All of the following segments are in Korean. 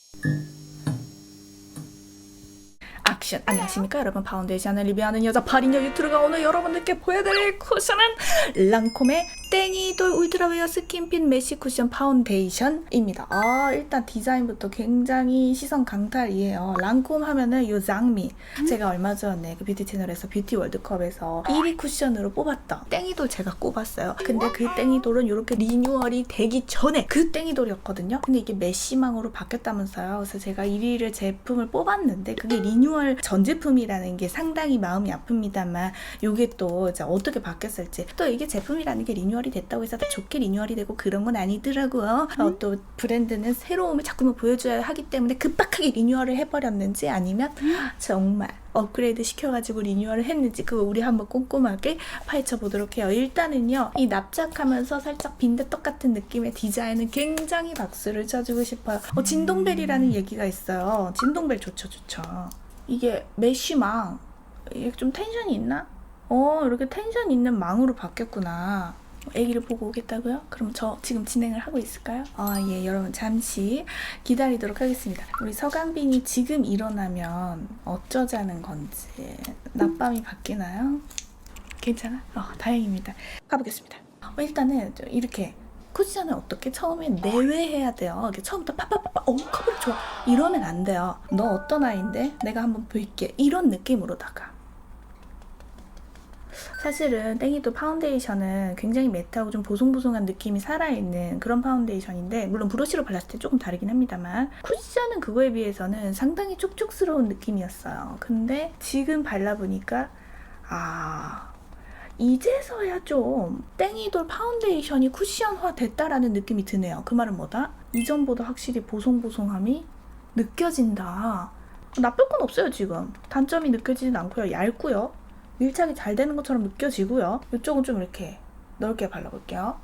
액션! 안녕하십니까 여러분, 파운데이션을 리뷰하는 여자 발인여 유튜브가 오늘 여러분들께 보여드릴 쿠션은 랑콤의 땡이돌 울트라웨어 스킨핏 메쉬 쿠션 파운데이션입니다. 일단 디자인부터 굉장히 시선 강탈이에요. 랑콤 하면은 요 장미, 제가 얼마 전에 그 뷰티 채널에서 뷰티 월드컵에서 1위 쿠션으로 뽑았던 땡이돌 제가 꼽았어요. 근데 그 땡이돌은 이렇게 리뉴얼이 되기 전에 그 땡이돌이었거든요. 근데 이게 메쉬망으로 바뀌었다면서요. 그래서 제가 1위를 제품을 뽑았는데 그게 리뉴얼 전 제품이라는 게 상당히 마음이 아픕니다만, 요게 또 이제 어떻게 바뀌었을지, 또 이게 제품이라는 게 리뉴얼이 됐다고 해서 다 좋게 리뉴얼이 되고 그런 건 아니더라고요. 또 브랜드는 새로움을 자꾸만 보여줘야 하기 때문에 급박하게 리뉴얼을 해버렸는지, 아니면 정말 업그레이드 시켜가지고 리뉴얼을 했는지, 그거 우리 한번 꼼꼼하게 파헤쳐 보도록 해요. 일단은요, 이 납작하면서 살짝 빈대떡 같은 느낌의 디자인은 굉장히 박수를 쳐주고 싶어요. 진동벨이라는 얘기가 있어요. 진동벨 좋죠. 이게 메쉬망, 이게 좀 텐션이 있나? 이렇게 텐션 있는 망으로 바뀌었구나. 애기를 보고 오겠다고요? 그럼 저 지금 진행을 하고 있을까요? 예, 여러분 잠시 기다리도록 하겠습니다. 우리 서강빈이 지금 일어나면 어쩌자는 건지, 낮밤이 바뀌나요? 괜찮아? 다행입니다. 가보겠습니다. 일단은 이렇게 쿠션을 어떻게 처음에 내외해야 돼요. 이렇게 처음부터 파파파파 커버력 좋아 이러면 안 돼요. 너 어떤 아이인데? 내가 한번 볼게. 이런 느낌으로다가. 사실은 땡이돌 파운데이션은 굉장히 매트하고 좀 보송보송한 느낌이 살아있는 그런 파운데이션인데, 물론 브러쉬로 발랐을 때 조금 다르긴 합니다만, 쿠션은 그거에 비해서는 상당히 촉촉스러운 느낌이었어요. 근데 지금 발라보니까 이제서야 좀 땡이돌 파운데이션이 쿠션화 됐다라는 느낌이 드네요. 그 말은 뭐다? 이전보다 확실히 보송보송함이 느껴진다. 나쁠 건 없어요. 지금 단점이 느껴지진 않고요. 얇고요, 밀착이 잘 되는 것처럼 느껴지고요. 이쪽은 좀 이렇게 넓게 발라볼게요.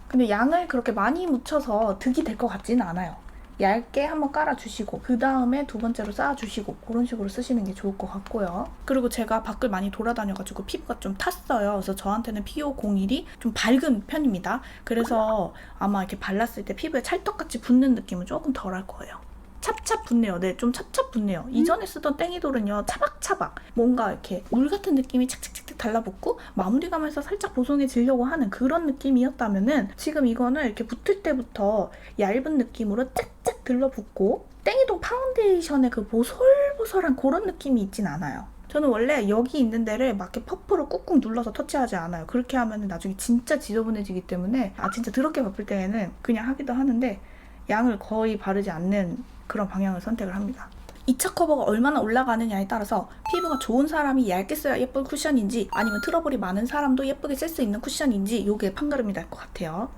근데 양을 그렇게 많이 묻혀서 득이 될 것 같지는 않아요. 얇게 한번 깔아주시고 그 다음에 두 번째로 쌓아주시고, 그런 식으로 쓰시는 게 좋을 것 같고요. 그리고 제가 밖을 많이 돌아다녀가지고 피부가 좀 탔어요. 그래서 저한테는 PO01이 좀 밝은 편입니다. 그래서 아마 이렇게 발랐을 때 피부에 찰떡같이 붙는 느낌은 조금 덜할 거예요. 찹찹 붙네요. 네, 좀 찹찹 붙네요. 이전에 쓰던 땡이돌은요, 차박차박 뭔가 이렇게 물 같은 느낌이 착착착 달라붙고 마무리감에서 살짝 보송해지려고 하는 그런 느낌이었다면은, 지금 이거는 이렇게 붙을 때부터 얇은 느낌으로 짝짝 들러붙고, 땡이돌 파운데이션의 그 보솔보솔한 그런 느낌이 있진 않아요. 저는 원래 여기 있는 데를 막 이렇게 퍼프로 꾹꾹 눌러서 터치하지 않아요. 그렇게 하면 나중에 진짜 지저분해지기 때문에, 진짜 더럽게 바쁠 때에는 그냥 하기도 하는데, 양을 거의 바르지 않는 그런 방향을 선택을 합니다. 2차 커버가 얼마나 올라가느냐에 따라서 피부가 좋은 사람이 얇게 써야 예쁜 쿠션인지, 아니면 트러블이 많은 사람도 예쁘게 쓸 수 있는 쿠션인지, 요게 판가름이 날 것 같아요.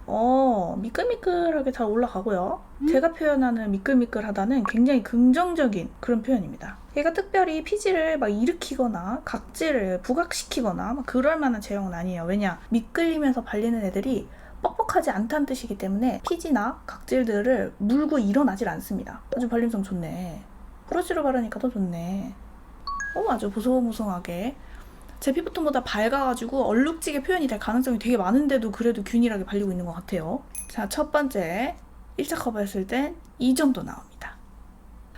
미끌미끌하게 잘 올라가고요. 제가 표현하는 미끌미끌하다는 굉장히 긍정적인 그런 표현입니다. 얘가 특별히 피지를 막 일으키거나 각질을 부각시키거나 막 그럴 만한 제형은 아니에요. 왜냐? 미끌리면서 발리는 애들이 뻑뻑하지 않다는 뜻이기 때문에 피지나 각질들을 물고 일어나질 않습니다. 아주 발림성 좋네. 브러쉬로 바르니까 더 좋네. 아주 보송보송하게. 제 피부톤보다 밝아가지고 얼룩지게 표현이 될 가능성이 되게 많은데도 그래도 균일하게 발리고 있는 것 같아요. 자, 첫 번째 1차 커버했을 땐 이 정도 나옵니다.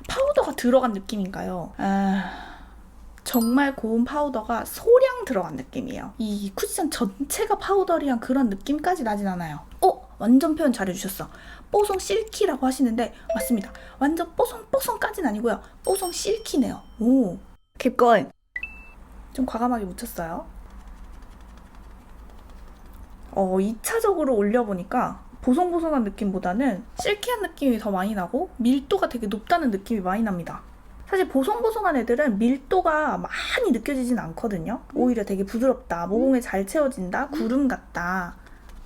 파우더가 들어간 느낌인가요? 정말 고운 파우더가 소량 들어간 느낌이에요. 이 쿠션 전체가 파우더리한 그런 느낌까지 나진 않아요. 완전 표현 잘해주셨어. 뽀송 실키라고 하시는데 맞습니다. 완전 뽀송뽀송까지는 아니고요. 뽀송 실키네요. 오, keep going. 좀 과감하게 묻혔어요. 2차적으로 올려보니까 보송보송한 느낌보다는 실키한 느낌이 더 많이 나고 밀도가 되게 높다는 느낌이 많이 납니다. 사실 보송보송한 애들은 밀도가 많이 느껴지진 않거든요. 오히려 되게 부드럽다, 모공에 잘 채워진다, 구름 같다,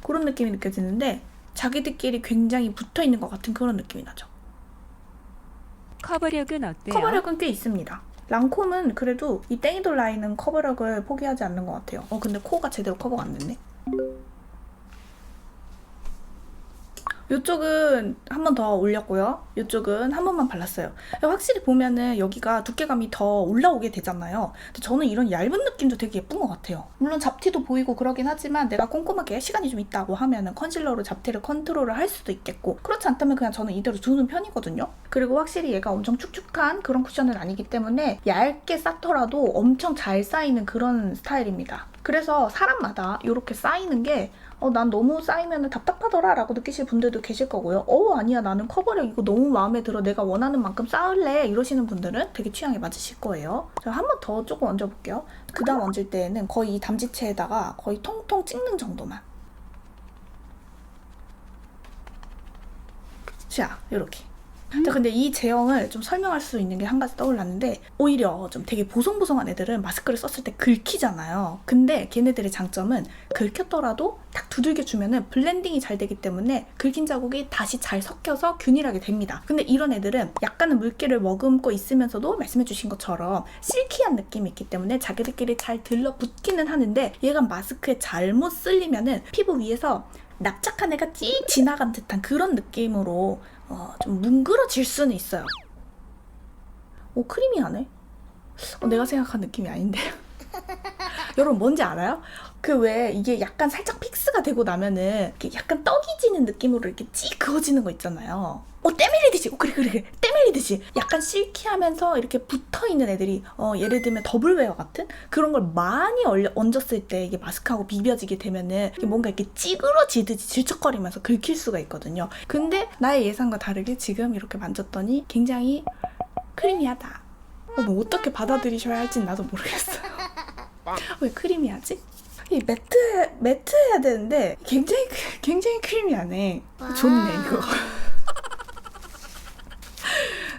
그런 느낌이 느껴지는데, 자기들끼리 굉장히 붙어있는 것 같은 그런 느낌이 나죠. 커버력은 어때요? 커버력은 꽤 있습니다. 랑콤은 그래도 이 땡이돌 라인은 커버력을 포기하지 않는 것 같아요. 근데 코가 제대로 커버가 안 됐네. 이쪽은 한 번 더 올렸고요. 이쪽은 한 번만 발랐어요. 확실히 보면은 여기가 두께감이 더 올라오게 되잖아요. 근데 저는 이런 얇은 느낌도 되게 예쁜 것 같아요. 물론 잡티도 보이고 그러긴 하지만 내가 꼼꼼하게 시간이 좀 있다고 하면은 컨실러로 잡티를 컨트롤을 할 수도 있겠고, 그렇지 않다면 그냥 저는 이대로 두는 편이거든요. 그리고 확실히 얘가 엄청 축축한 그런 쿠션은 아니기 때문에 얇게 쌓더라도 엄청 잘 쌓이는 그런 스타일입니다. 그래서 사람마다 이렇게 쌓이는 게 난 너무 쌓이면 답답하더라 라고 느끼실 분들도 계실 거고요. 아니야, 나는 커버력 이거 너무 마음에 들어, 내가 원하는 만큼 쌓을래, 이러시는 분들은 되게 취향에 맞으실 거예요. 자, 한 번 더 조금 얹어볼게요. 그 다음 얹을 때에는 거의 이 담지체에다가 거의 통통 찍는 정도만. 자, 이렇게. 자, 근데 이 제형을 좀 설명할 수 있는 게 한 가지 떠올랐는데, 오히려 좀 되게 보송보송한 애들은 마스크를 썼을 때 긁히잖아요. 근데 걔네들의 장점은 긁혔더라도 딱 두들겨주면은 블렌딩이 잘 되기 때문에 긁힌 자국이 다시 잘 섞여서 균일하게 됩니다. 근데 이런 애들은 약간의 물기를 머금고 있으면서도 말씀해주신 것처럼 실키한 느낌이 있기 때문에 자기들끼리 잘 들러붙기는 하는데, 얘가 마스크에 잘못 쓸리면은 피부 위에서 납작한 애가 찍 지나간 듯한 그런 느낌으로 좀 뭉그러질 수는 있어요. 크리미하네. 내가 생각한 느낌이 아닌데. 여러분 뭔지 알아요? 그 왜 이게 약간 살짝 픽스가 되고 나면은 이렇게 약간 떡이 지는 느낌으로 이렇게 찌 그어지는 거 있잖아요. 때 밀리듯이. 그래. 때 밀리듯이. 약간 실키하면서 이렇게 붙어있는 애들이 예를 들면 더블웨어 같은 그런 걸 많이 얹었을 때 이게 마스크하고 비벼지게 되면은 뭔가 이렇게 찌그러지듯이 질척거리면서 긁힐 수가 있거든요. 근데 나의 예상과 다르게 지금 이렇게 만졌더니 굉장히 크리미하다. 뭐 어떻게 받아들이셔야 할진 나도 모르겠어요. 왜 크리미하지? 이 매트해야 되는데 굉장히 크리미하네. 좋네 이거.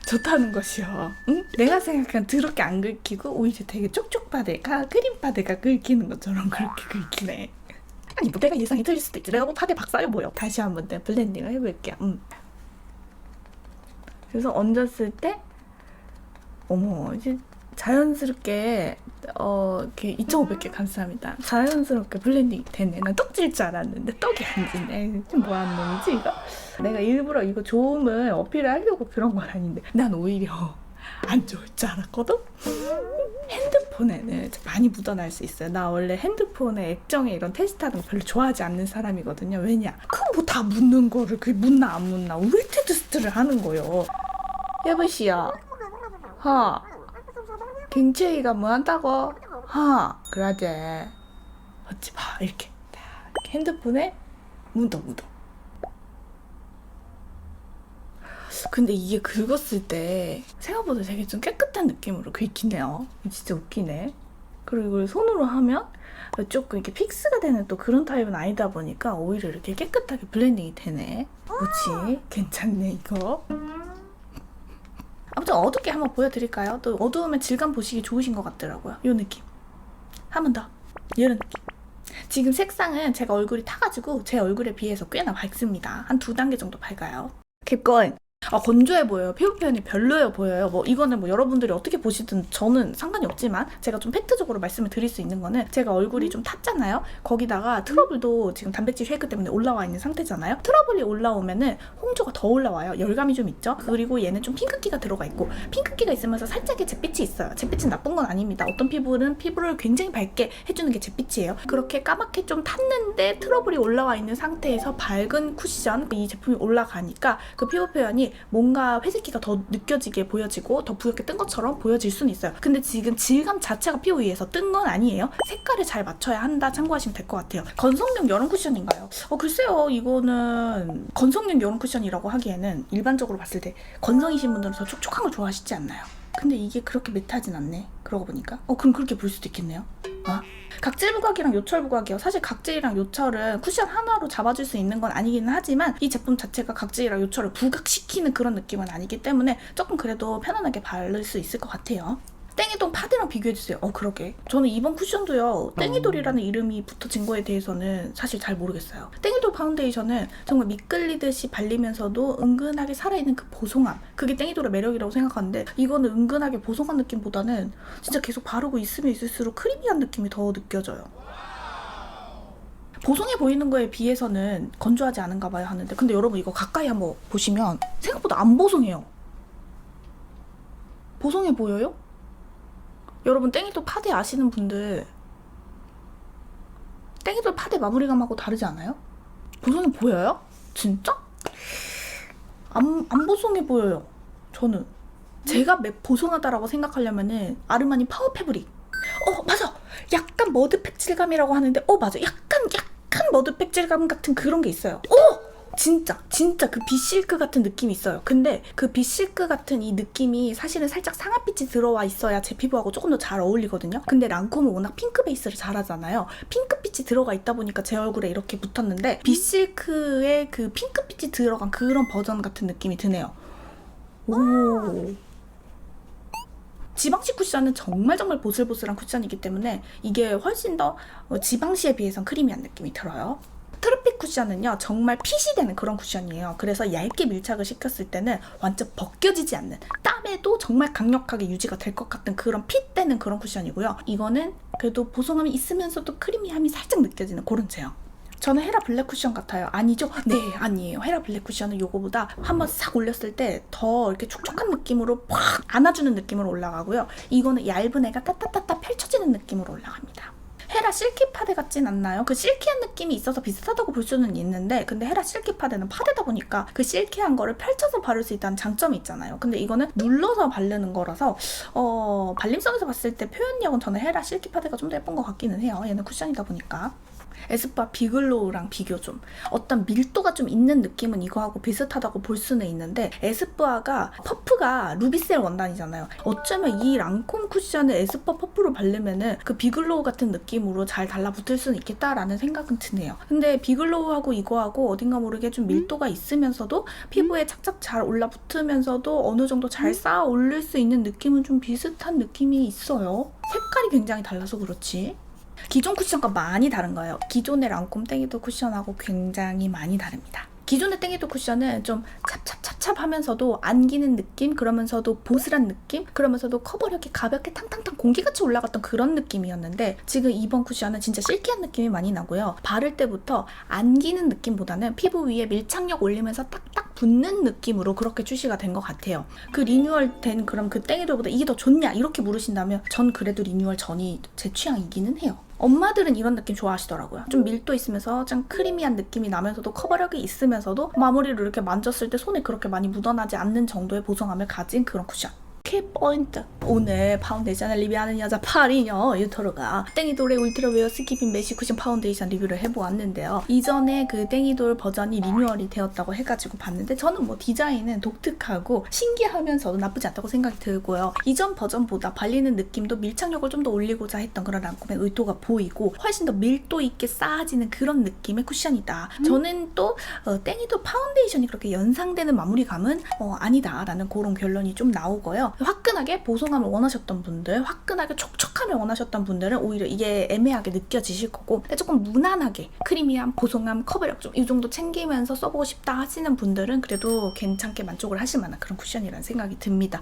좋다는 것이요. 응? 내가 생각한 더럽게 안 긁히고 오히려 되게 쪽쪽바들가 크림바들가 긁히는 것처럼 그렇게 긁히네. 아니 뭐 내가 예상이 틀릴 수도 있지. 내가 뭐 바대 박사요 뭐요. 다시 한번 내가 블렌딩을 해볼게요. 그래서 얹었을 때 이제 자연스럽게 이렇게 2,500개 감사합니다. 자연스럽게 블렌딩이 되네. 난 떡질 줄 알았는데 떡이 안 지네. 지금 뭐하는 놈이지 이거? 내가 일부러 이거 좋음을 어필을 하려고 그런 건 아닌데 난 오히려 안 좋을 줄 알았거든? 핸드폰에는 많이 묻어날 수 있어요. 나 원래 핸드폰에 액정에 이런 테스트하는 거 별로 좋아하지 않는 사람이거든요. 왜냐? 뭐 다 묻는 거를 그게 묻나 안 묻나 왜 테스트를 하는 거요. 여보시오. 경채이가 뭐 한다고? 그러지. 어찌 봐 이렇게 핸드폰에 묻어. 근데 이게 긁었을 때 생각보다 되게 좀 깨끗한 느낌으로 긁히네요. 진짜 웃기네. 그리고 이걸 손으로 하면 조금 이렇게 픽스가 되는 또 그런 타입은 아니다 보니까 오히려 이렇게 깨끗하게 블렌딩이 되네. 뭐지? 괜찮네 이거. 아무튼 어둡게 한번 보여드릴까요? 또 어두우면 질감 보시기 좋으신 것 같더라고요. 이 느낌. 한 번 더. 이런 느낌. 지금 색상은 제가 얼굴이 타가지고 제 얼굴에 비해서 꽤나 밝습니다. 한 2단계 정도 밝아요. Keep going. 건조해 보여요. 피부 표현이 별로여 보여요. 이거는 여러분들이 어떻게 보시든 저는 상관이 없지만 제가 좀 팩트적으로 말씀을 드릴 수 있는 거는 제가 얼굴이 좀 탔잖아요. 거기다가 트러블도 지금 단백질 쉐이크 때문에 올라와 있는 상태잖아요. 트러블이 올라오면은 홍조가 더 올라와요. 열감이 좀 있죠. 그리고 얘는 좀 핑크기가 들어가 있고 핑크기가 있으면서 살짝의 잿빛이 있어요. 잿빛은 나쁜 건 아닙니다. 어떤 피부는 피부를 굉장히 밝게 해주는 게 잿빛이에요. 그렇게 까맣게 좀 탔는데 트러블이 올라와 있는 상태에서 밝은 쿠션 이 제품이 올라가니까 그 피부 표현이 뭔가 회색기가 더 느껴지게 보여지고 더 부엽게 뜬 것처럼 보여질 수는 있어요. 근데 지금 질감 자체가 피부 위에서 뜬 건 아니에요. 색깔을 잘 맞춰야 한다 참고하시면 될 것 같아요. 건성용 여름 쿠션인가요? 글쎄요. 이거는 건성용 여름 쿠션이라고 하기에는 일반적으로 봤을 때 건성이신 분들은 더 촉촉한 걸 좋아하시지 않나요? 근데 이게 그렇게 매트하진 않네. 그러고 보니까 그럼 그렇게 볼 수도 있겠네요. 각질 부각이랑 요철 부각이요. 사실 각질이랑 요철은 쿠션 하나로 잡아줄 수 있는 건 아니기는 하지만 이 제품 자체가 각질이랑 요철을 부각시키는 그런 느낌은 아니기 때문에 조금 그래도 편안하게 바를 수 있을 것 같아요. 땡이돌 파데랑 비교해주세요. 그러게. 저는 이번 쿠션도요. 땡이돌이라는 이름이 붙어진 거에 대해서는 사실 잘 모르겠어요. 땡이돌 파운데이션은 정말 미끌리듯이 발리면서도 은근하게 살아있는 그 보송함. 그게 땡이돌의 매력이라고 생각하는데 이거는 은근하게 보송한 느낌보다는 진짜 계속 바르고 있으면 있을수록 크리미한 느낌이 더 느껴져요. 보송해 보이는 거에 비해서는 건조하지 않은가 봐요 하는데, 근데 여러분 이거 가까이 한번 보시면 생각보다 안 보송해요. 보송해 보여요? 여러분 땡이돌 파데 아시는 분들, 땡이돌 파데 마무리감하고 다르지 않아요? 보송해 보여요? 진짜? 안 보송해 보여요. 저는 제가 보송하다라고 생각하려면은 아르마니 파워 패브릭. 맞아. 약간 머드팩 질감이라고 하는데 맞아. 약간 머드팩 질감 같은 그런 게 있어요. 진짜 그 빗실크 같은 느낌이 있어요. 근데 그 빗실크 같은 이 느낌이 사실은 살짝 상아빛이 들어와 있어야 제 피부하고 조금 더 잘 어울리거든요. 근데 랑콤은 워낙 핑크 베이스를 잘하잖아요. 핑크빛이 들어가 있다 보니까 제 얼굴에 이렇게 붙었는데 빗실크의 그 핑크빛이 들어간 그런 버전 같은 느낌이 드네요. 오. 지방시 쿠션은 정말 보슬보슬한 쿠션이기 때문에 이게 훨씬 더 지방시에 비해선 크리미한 느낌이 들어요. 트로픽 쿠션은요, 정말 핏이 되는 그런 쿠션이에요. 그래서 얇게 밀착을 시켰을 때는 완전 벗겨지지 않는, 땀에도 정말 강력하게 유지가 될 것 같은 그런 핏 되는 그런 쿠션이고요. 이거는 그래도 보송함이 있으면서도 크리미함이 살짝 느껴지는 그런 제형. 저는 헤라 블랙 쿠션 같아요. 아니죠? 네, 아니에요. 헤라 블랙 쿠션은 요거보다 한번 싹 올렸을 때 더 이렇게 촉촉한 느낌으로 팍 안아주는 느낌으로 올라가고요. 이거는 얇은 애가 따따따따 펼쳐지는 느낌으로 올라갑니다. 헤라 실키 파데 같진 않나요? 그 실키한 느낌이 있어서 비슷하다고 볼 수는 있는데, 근데 헤라 실키 파데는 파데다 보니까 그 실키한 거를 펼쳐서 바를 수 있다는 장점이 있잖아요. 근데 이거는 눌러서 바르는 거라서 발림성에서 봤을 때 표현력은 저는 헤라 실키 파데가 좀 더 예쁜 것 같기는 해요. 얘는 쿠션이다 보니까. 에스쁘아 비글로우랑 비교 좀 어떤 밀도가 좀 있는 느낌은 이거하고 비슷하다고 볼 수는 있는데, 에스쁘아가 퍼프가 루비셀 원단이잖아요. 어쩌면 이 랑콤 쿠션을 에스쁘아 퍼프로 바르면은 그 비글로우 같은 느낌으로 잘 달라붙을 수는 있겠다라는 생각은 드네요. 근데 비글로우하고 이거하고 어딘가 모르게 좀 밀도가 있으면서도 피부에 착착 잘 올라붙으면서도 어느 정도 잘 쌓아 올릴 수 있는 느낌은 좀 비슷한 느낌이 있어요. 색깔이 굉장히 달라서 그렇지. 기존 쿠션과 많이 다른 거예요. 기존의 랑콤 땡이돌 쿠션하고 굉장히 많이 다릅니다. 기존의 땡이돌 쿠션은 좀 찹찹찹찹하면서도 안기는 느낌, 그러면서도 보슬한 느낌, 그러면서도 커버력이 가볍게 탕탕탕 공기같이 올라갔던 그런 느낌이었는데, 지금 이번 쿠션은 진짜 실키한 느낌이 많이 나고요. 바를 때부터 안기는 느낌보다는 피부 위에 밀착력 올리면서 딱딱 붙는 느낌으로 그렇게 출시가 된 것 같아요. 그 리뉴얼된 그럼 그 땡이돌보다 이게 더 좋냐 이렇게 물으신다면 전 그래도 리뉴얼 전이 제 취향이기는 해요. 엄마들은 이런 느낌 좋아하시더라고요. 좀 밀도 있으면서 좀 크리미한 느낌이 나면서도 커버력이 있으면서도 마무리를 이렇게 만졌을 때 손에 그렇게 많이 묻어나지 않는 정도의 보송함을 가진 그런 쿠션. 키포인트. 오늘 파운데이션을 리뷰하는 여자 파리녀 유토르가 땡이돌의 울트라웨어 스키핀 메쉬 쿠션 파운데이션 리뷰를 해보았는데요. 이전에 그 땡이돌 버전이 리뉴얼이 되었다고 해가지고 봤는데, 저는 뭐 디자인은 독특하고 신기하면서도 나쁘지 않다고 생각이 들고요. 이전 버전보다 발리는 느낌도 밀착력을 좀 더 올리고자 했던 그런 랑콤의 의도가 보이고, 훨씬 더 밀도 있게 쌓아지는 그런 느낌의 쿠션이다. 저는 또 땡이돌 파운데이션이 그렇게 연상되는 마무리감은 아니다라는 그런 결론이 좀 나오고요. 화끈하게 보송함을 원하셨던 분들, 화끈하게 촉촉함을 원하셨던 분들은 오히려 이게 애매하게 느껴지실 거고, 근데 조금 무난하게 크리미함, 보송함, 커버력 좀 이 정도 챙기면서 써보고 싶다 하시는 분들은 그래도 괜찮게 만족을 하실 만한 그런 쿠션이라는 생각이 듭니다.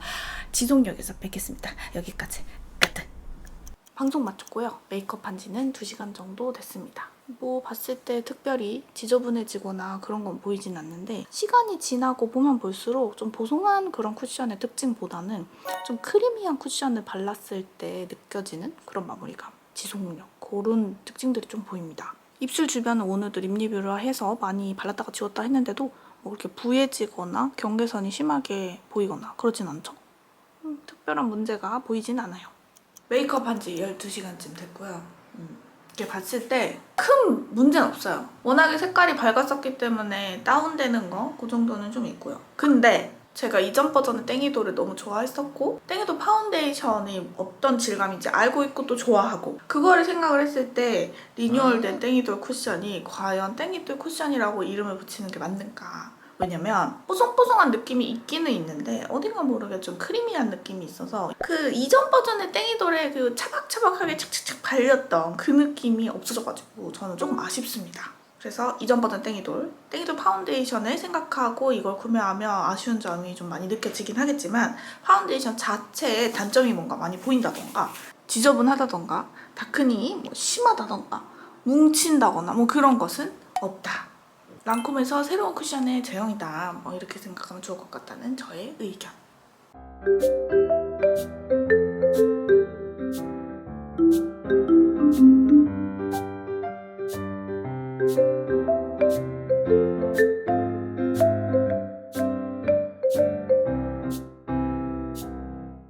지속력에서 뵙겠습니다. 여기까지. 끝. 방송 마쳤고요. 메이크업 한 지는 2시간 정도 됐습니다. 뭐 봤을 때 특별히 지저분해지거나 그런 건 보이진 않는데, 시간이 지나고 보면 볼수록 좀 보송한 그런 쿠션의 특징보다는 좀 크리미한 쿠션을 발랐을 때 느껴지는 그런 마무리감, 지속력, 그런 특징들이 좀 보입니다. 입술 주변은 오늘도 립 리뷰를 해서 많이 발랐다가 지웠다 했는데도 뭐 그렇게 부해지거나 경계선이 심하게 보이거나 그러진 않죠. 특별한 문제가 보이진 않아요. 메이크업 한 지 12시간쯤 됐고요. 이렇게 봤을 때 큰 문제는 없어요. 워낙에 색깔이 밝았었기 때문에 다운되는 거 그 정도는 좀 있고요. 근데 제가 이전 버전의 땡이돌을 너무 좋아했었고, 땡이돌 파운데이션이 어떤 질감인지 알고 있고 또 좋아하고, 그거를 생각을 했을 때 리뉴얼된 땡이돌 쿠션이 과연 땡이돌 쿠션이라고 이름을 붙이는 게 맞는가. 왜냐면 뽀송뽀송한 느낌이 있기는 있는데 어딘가 모르게 좀 크리미한 느낌이 있어서, 그 이전 버전의 땡이돌의 그 차박차박하게 착착착 발렸던 그 느낌이 없어져가지고 저는 조금 아쉽습니다. 그래서 이전 버전 땡이돌 파운데이션을 생각하고 이걸 구매하면 아쉬운 점이 좀 많이 느껴지긴 하겠지만, 파운데이션 자체의 단점이 뭔가 많이 보인다던가, 지저분하다던가, 다크닝이 뭐 심하다던가, 뭉친다거나 뭐 그런 것은 없다. 랑콤에서 새로운 쿠션의 제형이다. 뭐 이렇게 생각하면 좋을 것 같다는 저의 의견.